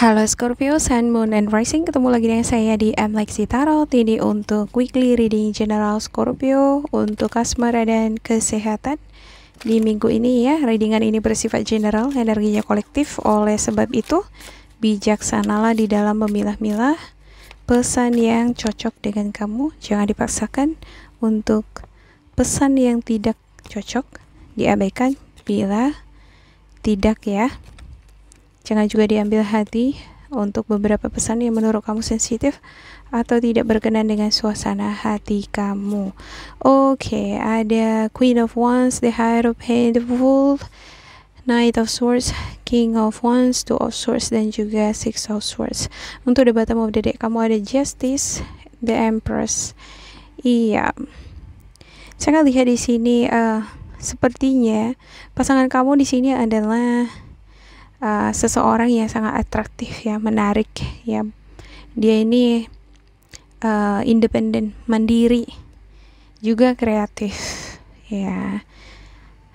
Halo Scorpio, Sun, Moon, and Rising. Ketemu lagi dengan saya di Lexi Tarot. Ini untuk weekly reading general Scorpio untuk asmara dan kesehatan di minggu ini ya. Readingan ini bersifat general, energinya kolektif. Oleh sebab itu, bijaksanalah di dalam memilah-milah pesan yang cocok dengan kamu. Jangan dipaksakan untuk pesan yang tidak cocok. Diabaikan bila tidak ya. Jangan juga diambil hati untuk beberapa pesan yang menurut kamu sensitif atau tidak berkenan dengan suasana hati kamu. Oke, ada Queen of Wands, the High of Pentacles, Knight of Swords, King of Wands, Two of Swords, dan juga Six of Swords. Untuk the bottom of the deck kamu ada Justice, the Empress. Iya, saya lihat di sini sepertinya pasangan kamu di sini adalah seseorang yang sangat atraktif ya, menarik ya. Dia ini independen, mandiri, juga kreatif ya.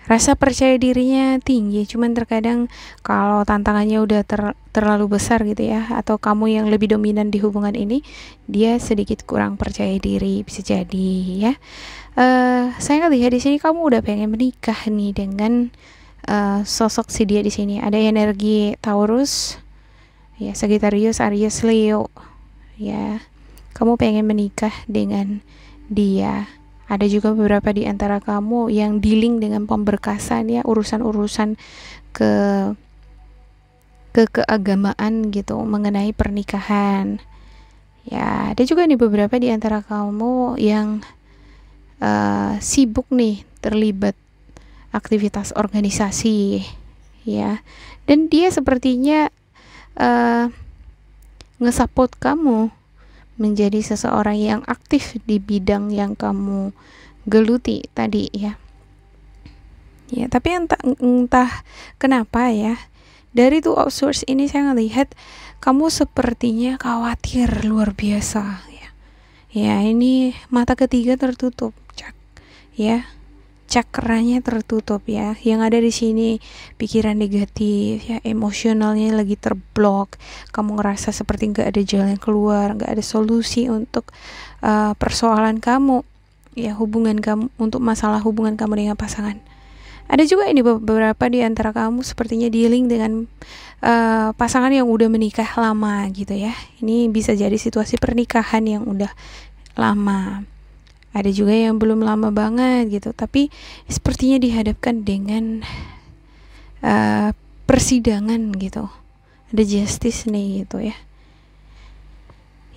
Rasa percaya dirinya tinggi, cuman terkadang kalau tantangannya udah terlalu besar gitu ya, atau kamu yang lebih dominan di hubungan ini, dia sedikit kurang percaya diri, bisa jadi ya. Saya lihat di sini kamu udah pengen menikah nih dengan sosok si dia di sini. Ada energi Taurus, ya, Sagittarius, Aries, Leo, ya. Kamu pengen menikah dengan dia. Ada juga beberapa di antara kamu yang dealing dengan pemberkasan ya, urusan-urusan keagamaan gitu, mengenai pernikahan. Ya, ada juga nih beberapa di antara kamu yang sibuk nih, terlibat aktivitas organisasi ya, dan dia sepertinya nge-support kamu menjadi seseorang yang aktif di bidang yang kamu geluti tadi ya. Ya, tapi entah kenapa ya, dari Two of Swords ini saya ngelihat kamu sepertinya khawatir luar biasa ya. Ya, ini mata ketiga tertutup, cak ya. Cakranya tertutup ya. Yang ada di sini pikiran negatif ya, emosionalnya lagi terblok. Kamu ngerasa seperti nggak ada jalan keluar, nggak ada solusi untuk persoalan kamu ya, hubungan kamu, untuk masalah hubungan kamu dengan pasangan. Ada juga ini beberapa di antara kamu sepertinya dealing dengan pasangan yang udah menikah lama gitu ya. Ini bisa jadi situasi pernikahan yang udah lama. Ada juga yang belum lama banget gitu, tapi sepertinya dihadapkan dengan persidangan gitu. Ada justice nih gitu ya.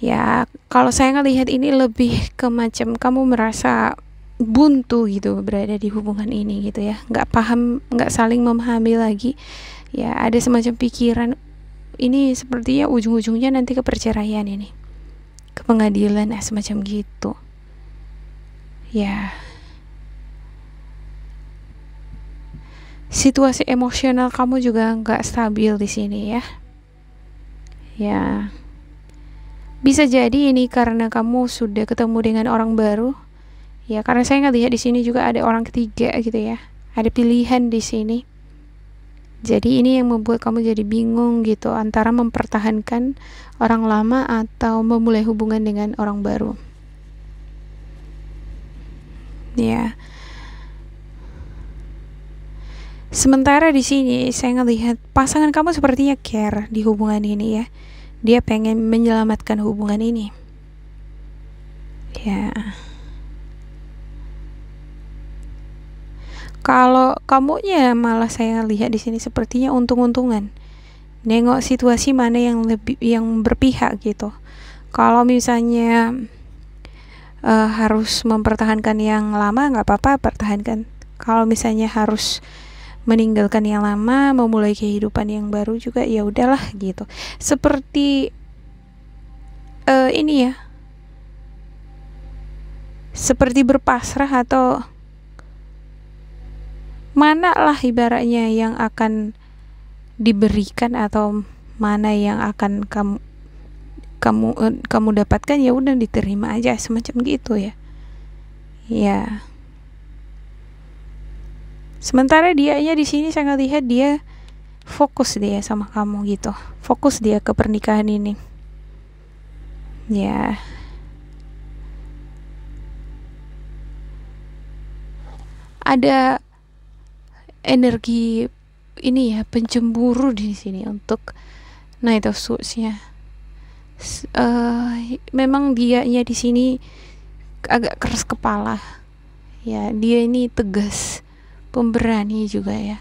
Ya, kalau saya ngelihat ini lebih ke macam kamu merasa buntu gitu berada di hubungan ini gitu ya. Nggak paham, nggak saling memahami lagi. Ya, ada semacam pikiran ini sepertinya ujung-ujungnya nanti ke perceraian ini, ke pengadilan semacam gitu. Ya, situasi emosional kamu juga nggak stabil di sini ya. Ya, bisa jadi ini karena kamu sudah ketemu dengan orang baru. Ya, karena saya nggak lihat di sini juga ada orang ketiga gitu ya. Ada pilihan di sini. Jadi ini yang membuat kamu jadi bingung gitu antara mempertahankan orang lama atau memulai hubungan dengan orang baru. Ya. Sementara di sini saya ngelihat pasangan kamu sepertinya care di hubungan ini ya. Dia pengen menyelamatkan hubungan ini. Ya. Kalau kamunya malah saya lihat di sini sepertinya untung-untungan. Nengok situasi mana yang berpihak gitu. Kalau misalnya harus mempertahankan yang lama, nggak apa-apa, pertahankan. Kalau misalnya harus meninggalkan yang lama, memulai kehidupan yang baru juga, ya udahlah gitu. Seperti ini ya, seperti berpasrah atau mana lah ibaratnya yang akan diberikan atau mana yang akan kamu dapatkan, ya udah diterima aja semacam gitu ya. Ya. Sementara dianya di sini saya lihat dia fokus dia sama kamu gitu, fokus dia ke pernikahan ini ya. Ada energi ini ya, pencemburu di sini untuk Knight of Swords-nya. Memang dianya di sini agak keras kepala ya, dia ini tegas, pemberani juga ya,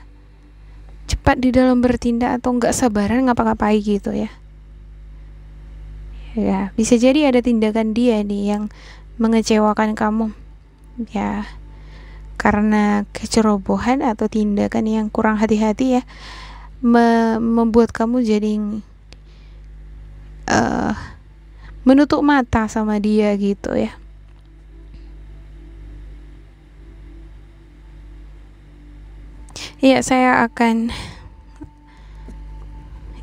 cepat di dalam bertindak atau nggak sabaran ngapa-ngapain gitu ya. Ya bisa jadi ada tindakan dia nih yang mengecewakan kamu ya, karena kecerobohan atau tindakan yang kurang hati-hati ya, membuat kamu jadi menutup mata sama dia gitu ya. Ya, saya akan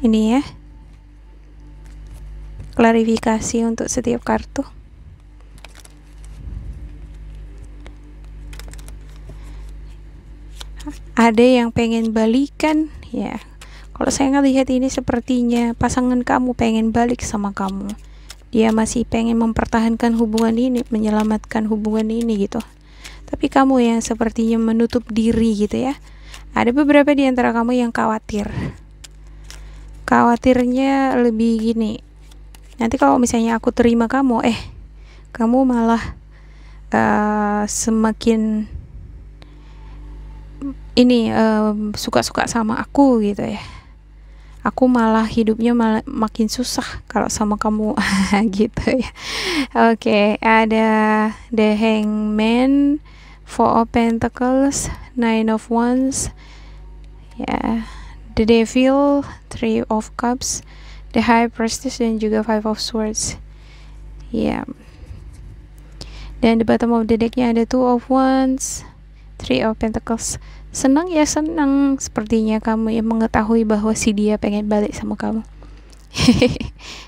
ini ya, klarifikasi untuk setiap kartu. Ada yang pengen balikan ya. Kalau saya ngelihat ini sepertinya pasangan kamu pengen balik sama kamu. Dia masih pengen mempertahankan hubungan ini, menyelamatkan hubungan ini gitu. Tapi kamu yang sepertinya menutup diri gitu ya. Ada beberapa di antara kamu yang khawatir. Khawatirnya lebih gini. Nanti kalau misalnya aku terima kamu, kamu malah semakin ini suka-suka sama aku gitu ya. Aku malah hidupnya makin susah kalau sama kamu gitu ya. Oke, ada The Hangman, Four of Pentacles, Nine of Wands, ya, The Devil, Three of Cups, The High Priestess, dan juga Five of Swords. Ya. Dan di bottom of the decknya ada Two of Wands, Three of Pentacles. Senang ya, senang sepertinya kamu yang mengetahui bahwa si dia pengen balik sama kamu.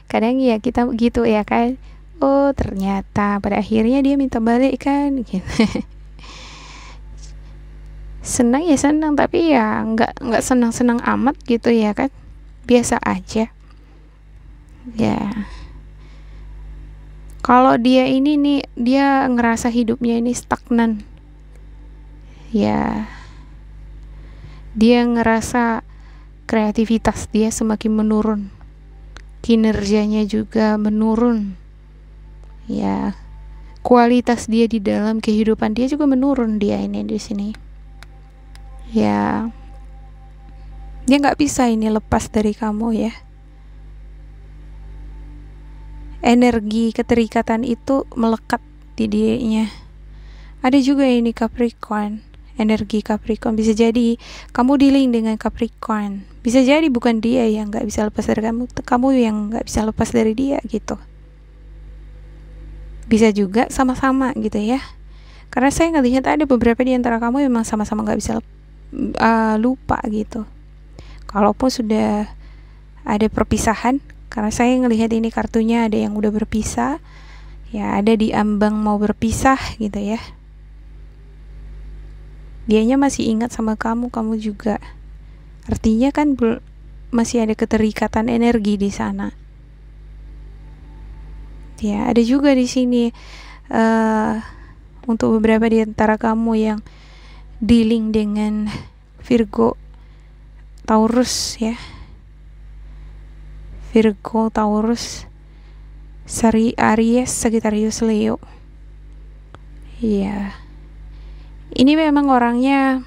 Kadang ya kita gitu ya kan, oh ternyata pada akhirnya dia minta balik kan gitu. Senang ya senang, tapi ya nggak senang amat gitu ya kan, biasa aja ya. Kalau dia ini nih, dia ngerasa hidupnya ini stagnan ya, dia ngerasa kreativitas dia semakin menurun, kinerjanya juga menurun ya, kualitas dia di dalam kehidupan dia juga menurun. Dia ini di sini ya, dia nggak bisa ini lepas dari kamu ya. Energi keterikatan itu melekat di dirinya. Ada juga ini Capricorn, energi Capricorn. Bisa jadi kamu dealing dengan Capricorn, bisa jadi bukan dia yang nggak bisa lepas dari kamu, kamu yang nggak bisa lepas dari dia gitu. Bisa juga sama-sama gitu ya, karena saya ngelihat ada beberapa di antara kamu memang sama-sama nggak bisa lupa gitu. Kalaupun sudah ada perpisahan, karena saya ngelihat ini kartunya ada yang udah berpisah ya, ada di ambang mau berpisah gitu ya. Dianya masih ingat sama kamu, kamu juga. Artinya kan masih ada keterikatan energi di sana. Ya, ada juga di sini untuk beberapa di antara kamu yang dealing dengan Virgo, Taurus ya. Virgo, Taurus, Aries, Sagittarius, Leo. Iya. Ini memang orangnya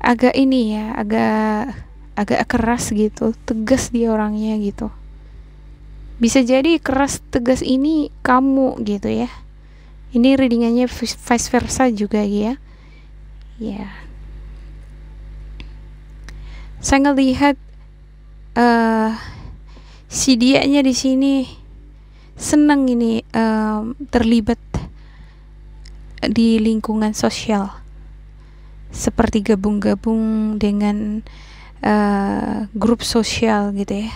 agak ini ya, agak keras gitu, tegas dia orangnya gitu. Bisa jadi keras tegas ini kamu gitu ya. Ini readingannya vice versa juga ya. Ya. Saya ngelihat si dianya di sini senang ini terlibat di lingkungan sosial, seperti gabung-gabung dengan grup sosial gitu ya.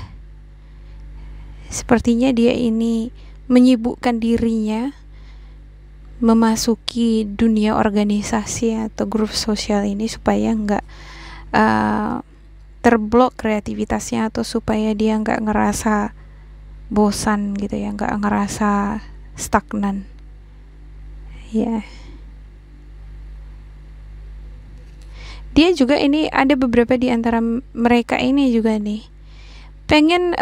Sepertinya dia ini menyibukkan dirinya memasuki dunia organisasi atau grup sosial ini supaya nggak terblok kreativitasnya, atau supaya dia nggak ngerasa bosan gitu ya, nggak ngerasa stagnan ya. Dia juga ini ada beberapa di antara mereka ini juga nih pengen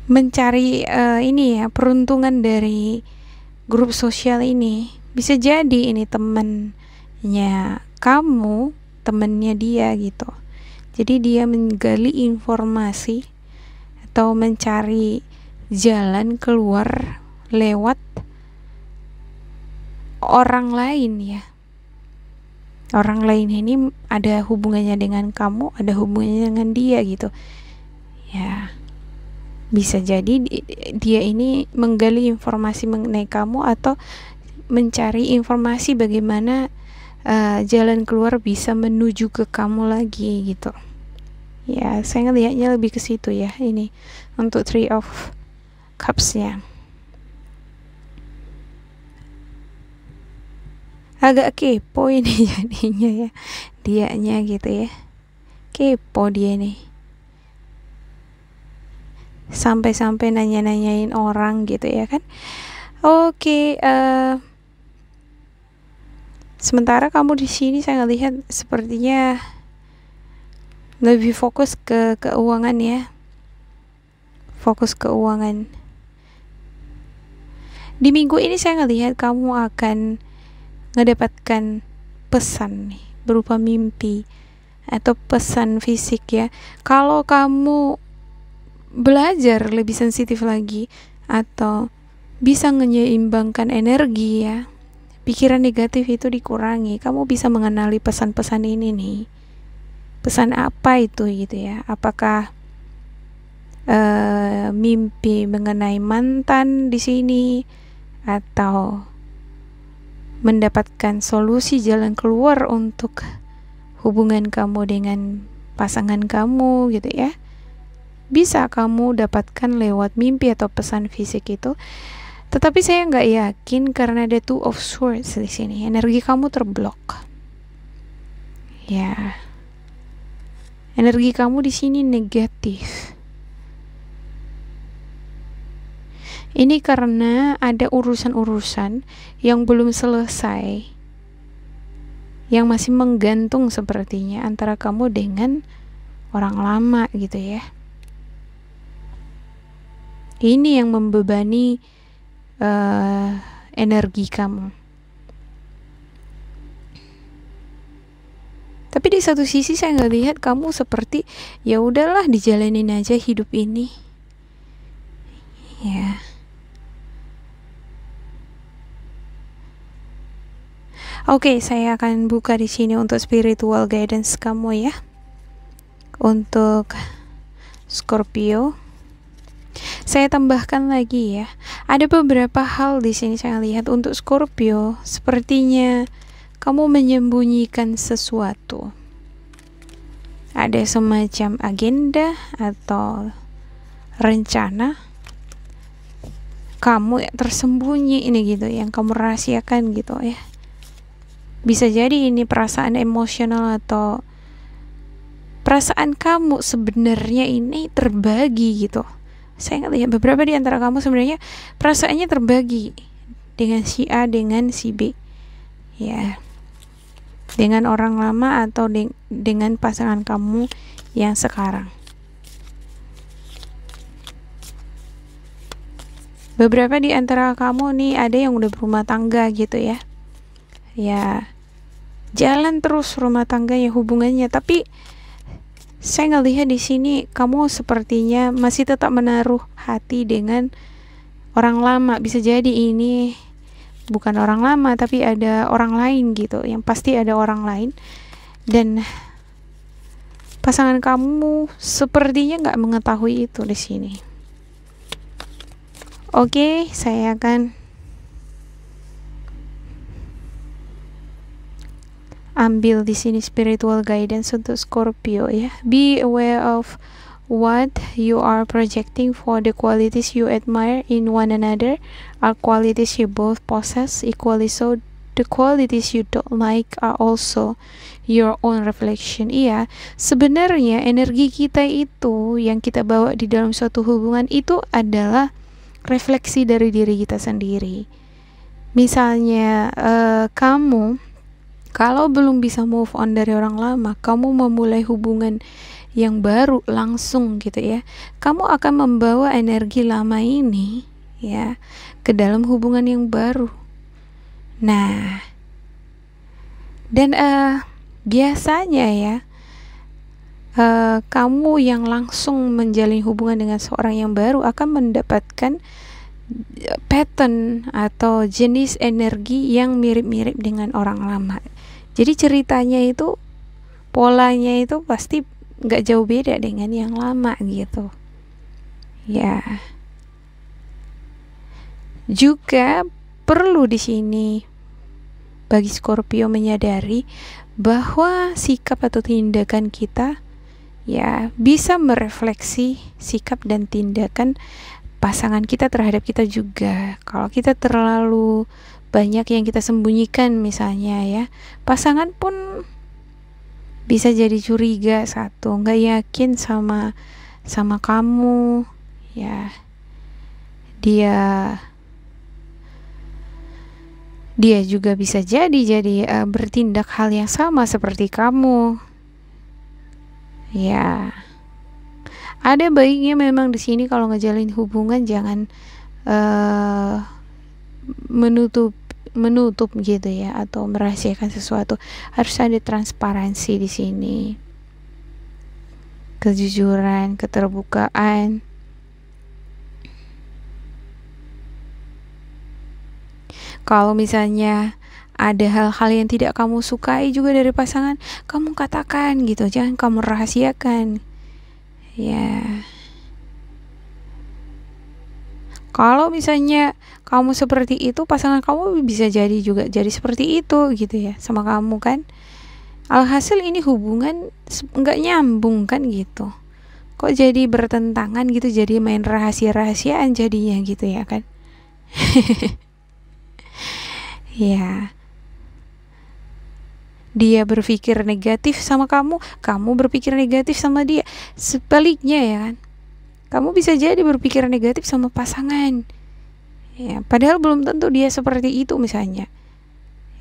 mencari ini ya, peruntungan dari grup sosial ini. Bisa jadi ini temennya kamu, temennya dia gitu. Jadi dia menggali informasi atau mencari jalan keluar lewat orang lain ya. Orang lain ini ada hubungannya dengan kamu, ada hubungannya dengan dia gitu ya. Bisa jadi dia ini menggali informasi mengenai kamu, atau mencari informasi bagaimana jalan keluar bisa menuju ke kamu lagi gitu ya. Saya ngelihatnya lebih ke situ ya, ini untuk Three of Cups-nya. Agak kepo ini jadinya ya, dianya gitu ya, kepo dia nih, sampai-sampai nanya-nanyain orang gitu ya kan. Oke, sementara kamu di sini saya lihat sepertinya lebih fokus ke keuangan ya, fokus keuangan. Di minggu ini saya ngelihat kamu akan ngedapatkan pesan nih, berupa mimpi atau pesan fisik ya. Kalau kamu belajar lebih sensitif lagi atau bisa menyeimbangkan energi ya, pikiran negatif itu dikurangi, kamu bisa mengenali pesan-pesan ini nih. Pesan apa itu gitu ya? Apakah mimpi mengenai mantan di sini, atau mendapatkan solusi jalan keluar untuk hubungan kamu dengan pasangan kamu gitu ya. Bisa kamu dapatkan lewat mimpi atau pesan fisik itu. Tetapi saya nggak yakin karena ada Two of Swords di sini. Energi kamu terblok. Ya. Energi kamu di sini negatif. Ini karena ada urusan-urusan yang belum selesai, yang masih menggantung sepertinya antara kamu dengan orang lama gitu ya. Ini yang membebani energi kamu. Tapi di satu sisi saya nggak lihat kamu seperti ya udahlah dijalanin aja hidup ini. Ya. Oke, saya akan buka di sini untuk spiritual guidance kamu ya. Untuk Scorpio. Saya tambahkan lagi ya. Ada beberapa hal di sini saya lihat untuk Scorpio, sepertinya kamu menyembunyikan sesuatu. Ada semacam agenda atau rencana kamu tersembunyi ini gitu, yang kamu rahasiakan gitu ya. Bisa jadi ini perasaan emosional atau perasaan kamu sebenarnya ini terbagi gitu. Saya lihat beberapa di antara kamu sebenarnya perasaannya terbagi dengan si A dengan si B ya, dengan orang lama atau dengan pasangan kamu yang sekarang. Beberapa di antara kamu nih ada yang udah berumah tangga gitu ya. Ya, jalan terus rumah tangganya, hubungannya, tapi saya ngelihat di sini kamu sepertinya masih tetap menaruh hati dengan orang lama. Bisa jadi ini bukan orang lama, tapi ada orang lain gitu. Yang pasti ada orang lain, dan pasangan kamu sepertinya nggak mengetahui itu di sini. Oke, saya akan ambil di sini spiritual guidance untuk Scorpio ya. Be aware of what you are projecting for the qualities you admire in one another are qualities you both possess equally, so the qualities you don't like are also your own reflection. Iya, sebenarnya energi kita itu yang kita bawa di dalam suatu hubungan itu adalah refleksi dari diri kita sendiri. Misalnya kamu kalau belum bisa move on dari orang lama, kamu memulai hubungan yang baru langsung gitu ya, kamu akan membawa energi lama ini ya ke dalam hubungan yang baru. Nah, dan biasanya ya kamu yang langsung menjalin hubungan dengan seorang yang baru akan mendapatkan pattern atau jenis energi yang mirip-mirip dengan orang lama. Jadi ceritanya itu, polanya itu pasti nggak jauh beda dengan yang lama gitu. Ya. Juga perlu di sini bagi Scorpio menyadari bahwa sikap atau tindakan kita ya bisa merefleksi sikap dan tindakan pasangan kita terhadap kita juga. Kalau kita terlalu banyak yang kita sembunyikan misalnya ya, pasangan pun bisa jadi curiga, satu nggak yakin sama kamu ya, dia juga bisa jadi bertindak hal yang sama seperti kamu ya. Ada baiknya memang di sini kalau ngejalin hubungan jangan menutup gitu ya, atau merahasiakan sesuatu. Harus ada transparansi di sini, kejujuran, keterbukaan. Kalau misalnya ada hal-hal yang tidak kamu sukai juga dari pasangan, kamu katakan gitu, jangan kamu rahasiakan ya. Kalau misalnya kamu seperti itu, pasangan kamu bisa jadi juga jadi seperti itu gitu ya sama kamu kan. Alhasil ini hubungan nggak nyambung kan gitu. Kok jadi bertentangan gitu, jadi main rahasia-rahasiaan jadinya gitu ya kan. Ya. Dia berpikir negatif sama kamu, kamu berpikir negatif sama dia. Sebaliknya ya kan. Kamu bisa jadi berpikir negatif sama pasangan. Ya, padahal belum tentu dia seperti itu misalnya.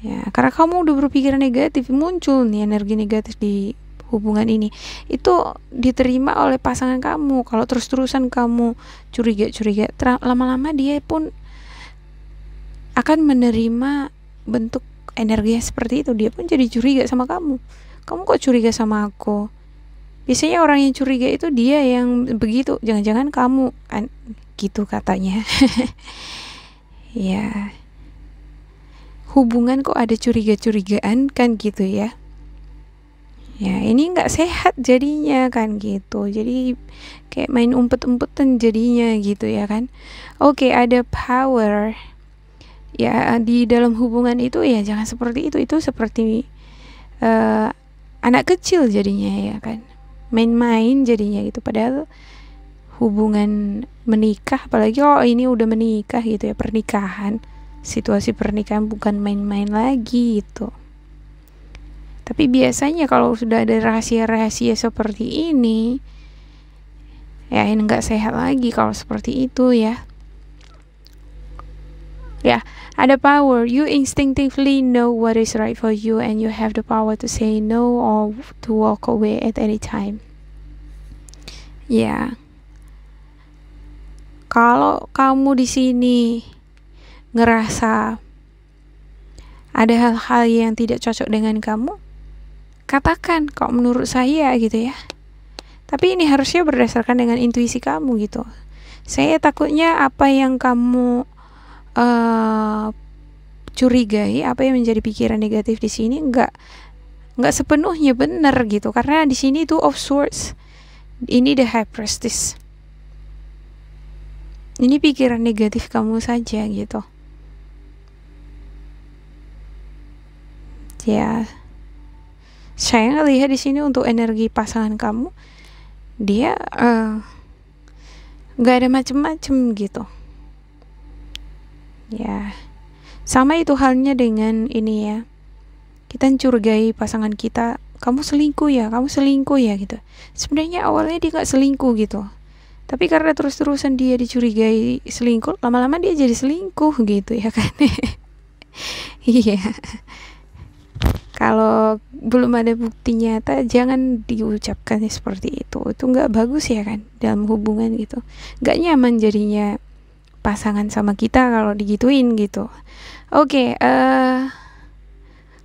Ya, karena kamu udah berpikir negatif, muncul nih energi negatif di hubungan ini. Itu diterima oleh pasangan kamu. Kalau terus-terusan kamu curiga-curiga, lama-lama dia pun akan menerima bentuk energi yang seperti itu. Dia pun jadi curiga sama kamu. Kamu kok curiga sama aku? Biasanya orang yang curiga itu dia yang begitu. Jangan-jangan kamu kan gitu katanya. Ya. Hubungan kok ada curiga-curigaan kan gitu ya. Ya, ini nggak sehat jadinya kan gitu. Jadi kayak main umpet-umpetan jadinya gitu ya kan. Oke, ada power. Ya, di dalam hubungan itu ya jangan seperti itu. Itu seperti anak kecil jadinya ya kan. Main-main jadinya gitu. Padahal hubungan menikah, apalagi kalau ini udah menikah gitu ya, pernikahan, situasi pernikahan bukan main-main lagi gitu. Tapi biasanya kalau sudah ada rahasia-rahasia seperti ini ya ini nggak sehat lagi kalau seperti itu ya. Ya, ada power. You instinctively know what is right for you and you have the power to say no or to walk away at any time. Ya. Kalau kamu di sini ngerasa ada hal-hal yang tidak cocok dengan kamu, katakan kalau menurut saya gitu ya. Tapi ini harusnya berdasarkan dengan intuisi kamu gitu. Saya takutnya apa yang kamu curigai, apa yang menjadi pikiran negatif di sini nggak sepenuhnya benar gitu, karena di sini itu of swords, ini the high priestess, ini pikiran negatif kamu saja gitu ya. Saya ngelihat di sini untuk energi pasangan kamu dia nggak ada macem-macem gitu ya. Sama itu halnya dengan ini ya, kita mencurigai pasangan kita, kamu selingkuh ya gitu. Sebenarnya awalnya dia gak selingkuh gitu, tapi karena terus-terusan dia dicurigai selingkuh, lama-lama dia jadi selingkuh gitu ya kan. Iya, kalau belum ada bukti nyata jangan diucapkan seperti itu nggak bagus ya kan dalam hubungan gitu. Nggak nyaman jadinya pasangan sama kita kalau digituin gitu. Oke,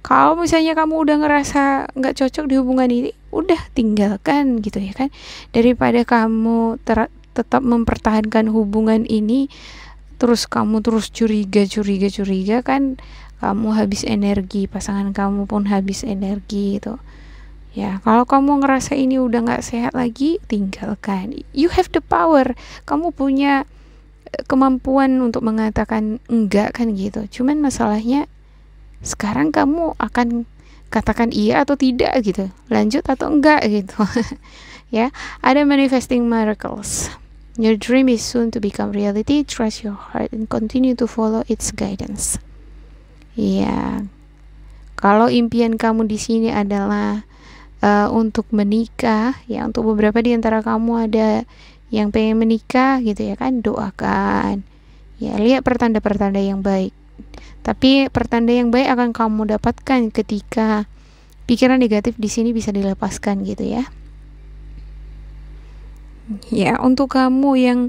kalau misalnya kamu udah ngerasa nggak cocok di hubungan ini, udah tinggalkan gitu ya kan, daripada kamu tetap mempertahankan hubungan ini, terus kamu terus curiga kan, kamu habis energi, pasangan kamu pun habis energi gitu ya. Kalau kamu ngerasa ini udah nggak sehat lagi, tinggalkan. You have the power, kamu punya kemampuan untuk mengatakan enggak kan gitu. Cuman masalahnya sekarang kamu akan katakan iya atau tidak gitu, lanjut atau enggak gitu. Ya, ada manifesting miracles. Your dream is soon to become reality. Trust your heart and continue to follow its guidance. Ya, kalau impian kamu di sini adalah untuk menikah, ya untuk beberapa di antara kamu ada yang pengen menikah gitu ya kan, doakan. Ya, lihat pertanda-pertanda yang baik. Tapi pertanda yang baik akan kamu dapatkan ketika pikiran negatif di sini bisa dilepaskan gitu ya. Ya, untuk kamu yang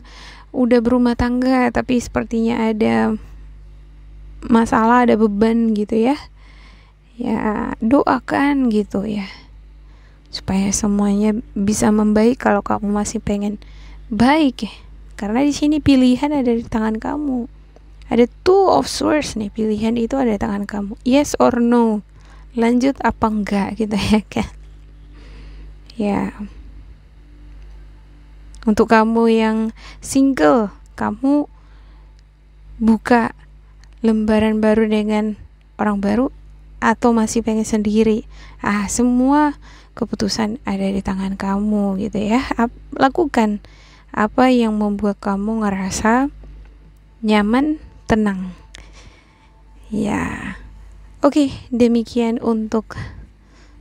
udah berumah tangga tapi sepertinya ada masalah, ada beban gitu ya. Ya, doakan gitu ya, supaya semuanya bisa membaik kalau kamu masih pengen baik ya. Karena di sini pilihan ada di tangan kamu. Ada two of swords nih, pilihan itu ada di tangan kamu. Yes or no, lanjut apa enggak gitu ya kan. Ya, untuk kamu yang single, kamu buka lembaran baru dengan orang baru atau masih pengen sendiri. Semua keputusan ada di tangan kamu gitu ya. Lakukan apa yang membuat kamu ngerasa nyaman, tenang. Ya. Oke, demikian untuk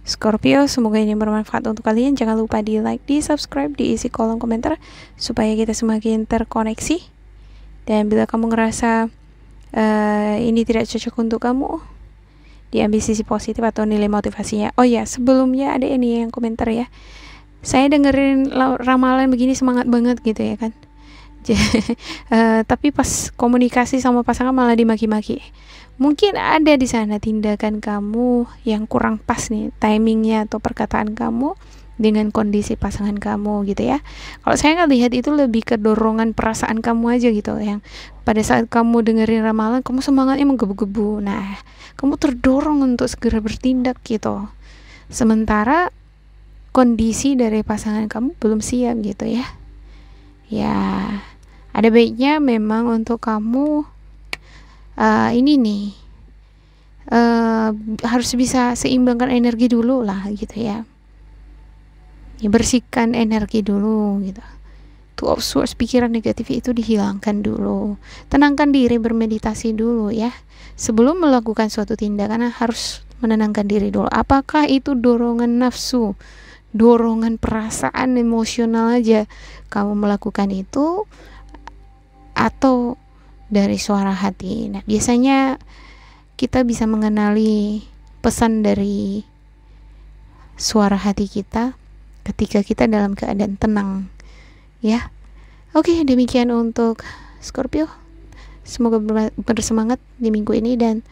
Scorpio. Semoga ini bermanfaat untuk kalian. Jangan lupa di like, di subscribe, diisi kolom komentar supaya kita semakin terkoneksi. Dan bila kamu ngerasa ini tidak cocok untuk kamu, diambil sisi positif atau nilai motivasinya. Oh ya, sebelumnya ada ini yang komentar ya, saya dengerin ramalan begini semangat banget gitu ya kan. Tapi pas komunikasi sama pasangan malah dimaki-maki. Mungkin ada di sana tindakan kamu yang kurang pas nih, timingnya atau perkataan kamu dengan kondisi pasangan kamu gitu ya. Kalau saya lihat itu lebih ke dorongan perasaan kamu aja gitu, yang pada saat kamu dengerin ramalan kamu semangatnya menggebu-gebu. Nah, kamu terdorong untuk segera bertindak gitu. Sementara kondisi dari pasangan kamu belum siap gitu ya. Ya, ada baiknya memang untuk kamu ini nih harus bisa seimbangkan energi dulu lah gitu ya. Bersihkan energi dulu gitu. Two of Swords, pikiran negatif itu dihilangkan dulu. Tenangkan diri, bermeditasi dulu ya. Sebelum melakukan suatu tindakan harus menenangkan diri dulu. Apakah itu dorongan nafsu, dorongan perasaan emosional aja kamu melakukan itu, atau dari suara hati? Nah, biasanya kita bisa mengenali pesan dari suara hati kita ketika kita dalam keadaan tenang ya. Oke, demikian untuk Scorpio. Semoga bersemangat di minggu ini dan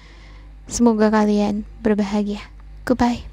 semoga kalian berbahagia. Goodbye.